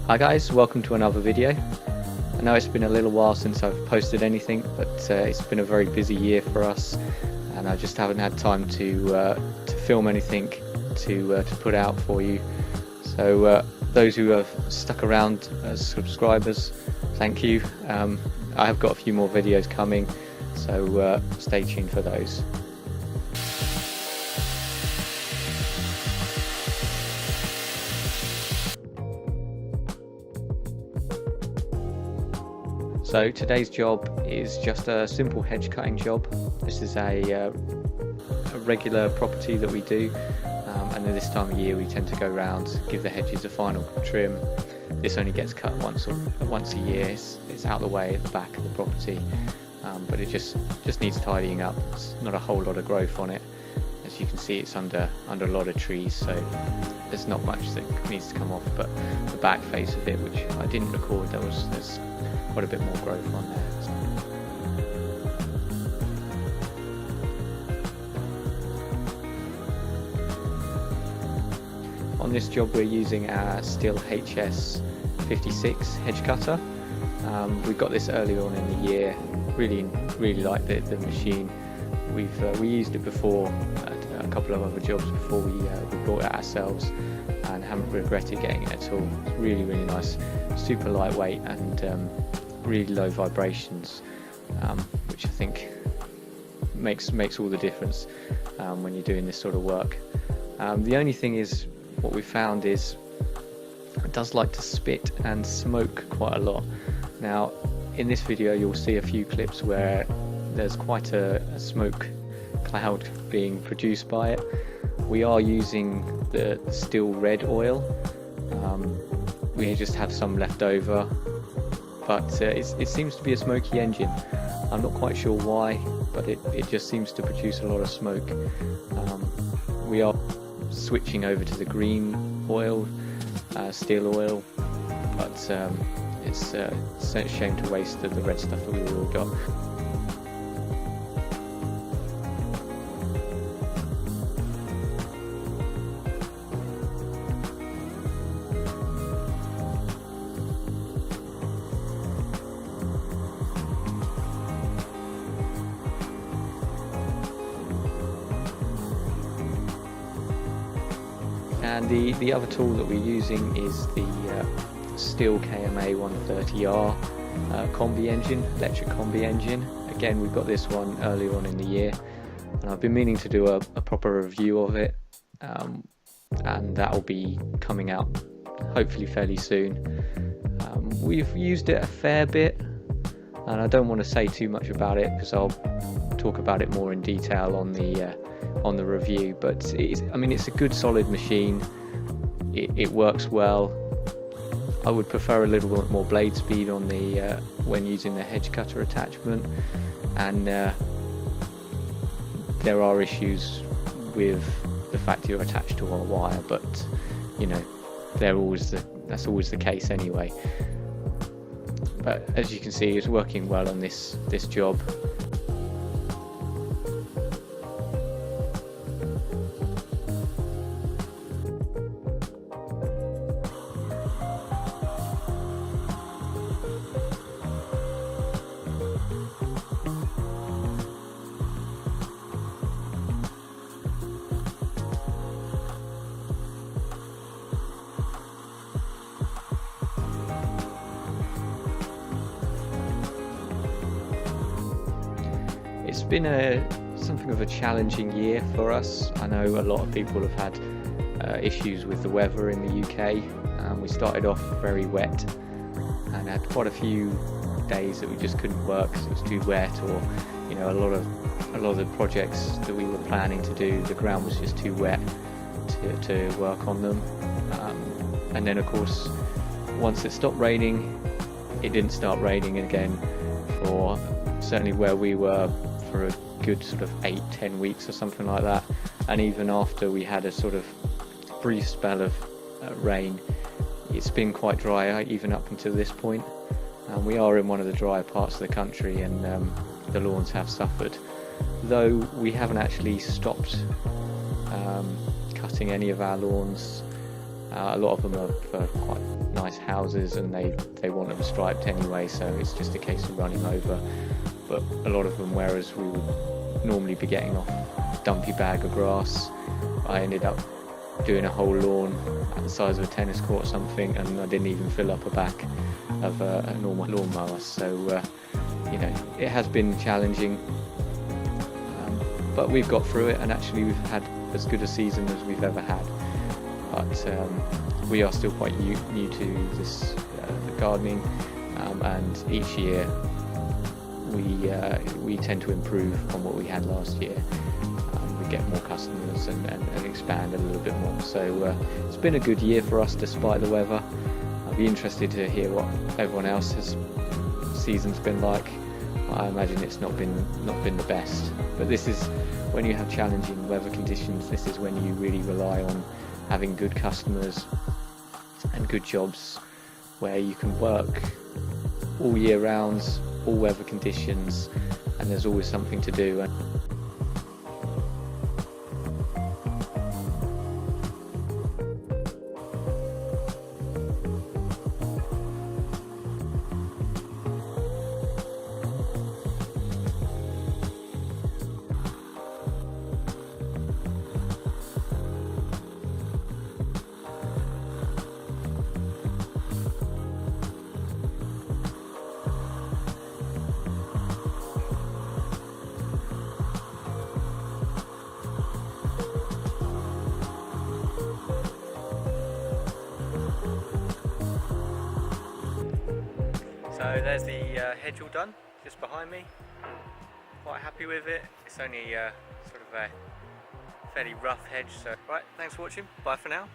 Hi guys, welcome to another video. I know it's been a little while since I've posted anything, but it's been a very busy year for us and I just haven't had time to film anything to put out for you. So those who have stuck around as subscribers, thank you. I have got a few more videos coming, so stay tuned for those. So today's job is just a simple hedge cutting job. This is a regular property that we do, and at this time of year we tend to go around, give the hedges a final trim. This only gets cut once a year. It's out of the way at the back of the property, but it just needs tidying up. There's not a whole lot of growth on it. As you can see, it's under a lot of trees, so there's not much that needs to come off, but the back face of it, which I didn't record, there's quite a bit more growth on there. On this job we're using our Stihl HS56C hedge cutter. We got this earlier on in the year. Really like the machine. We used it before at a couple of other jobs before we bought it ourselves, and haven't regretted getting it at all. It's really nice, super lightweight and really low vibrations, which I think makes all the difference when you're doing this sort of work. The only thing is, what we found is it does like to spit and smoke quite a lot. Now in this video you'll see a few clips where there's quite a smoke cloud being produced by it. We are using the Stihl red oil. We just have some left over, but it seems to be a smoky engine. I'm not quite sure why, but it just seems to produce a lot of smoke. We are switching over to the green oil, Stihl oil, but it's a shame to waste the red stuff that we've already got. And the other tool that we're using is the Stihl KMA 130R combi engine, electric combi engine. Again, we've got this one earlier on in the year, and I've been meaning to do a proper review of it, and that will be coming out hopefully fairly soon. We've used it a fair bit, and I don't want to say too much about it because I'll talk about it more in detail on the review, but it's a good solid machine. It works well. I would prefer a little bit more blade speed on the when using the hedge cutter attachment, and there are issues with the fact you're attached to a wire, but you know, that's always the case anyway. But as you can see, it's working well on this job. It's been something of a challenging year for us. I know a lot of people have had issues with the weather in the UK. We started off very wet and had quite a few days that we just couldn't work because it was too wet, or you know, a lot of the projects that we were planning to do, the ground was just too wet to work on them. And then of course, once it stopped raining, it didn't start raining again for certainly where we were for a good sort of 8-10 weeks or something like that. And even after we had a sort of brief spell of rain, it's been quite dry even up until this point. We are in one of the drier parts of the country, and the lawns have suffered, though we haven't actually stopped cutting any of our lawns. A lot of them are for quite nice houses, and they want them striped anyway, so it's just a case of running over. But a lot of them, whereas we would normally be getting off a dumpy bag of grass, I ended up doing a whole lawn at the size of a tennis court or something, and I didn't even fill up a back of a normal lawnmower. So you know, it has been challenging, but we've got through it, and actually we've had as good a season as we've ever had. But we are still quite new to this the gardening, and each year we tend to improve on what we had last year. We get more customers and expand a little bit more. So it's been a good year for us despite the weather. I'd be interested to hear what everyone else's season's been like. I imagine it's not been the best, but this is when you have challenging weather conditions. This is when you really rely on having good customers and good jobs where you can work all year round, all weather conditions, and there's always something to do. So there's the hedge all done, just behind me. Quite happy with it. It's only sort of a fairly rough hedge, so right, thanks for watching, bye for now.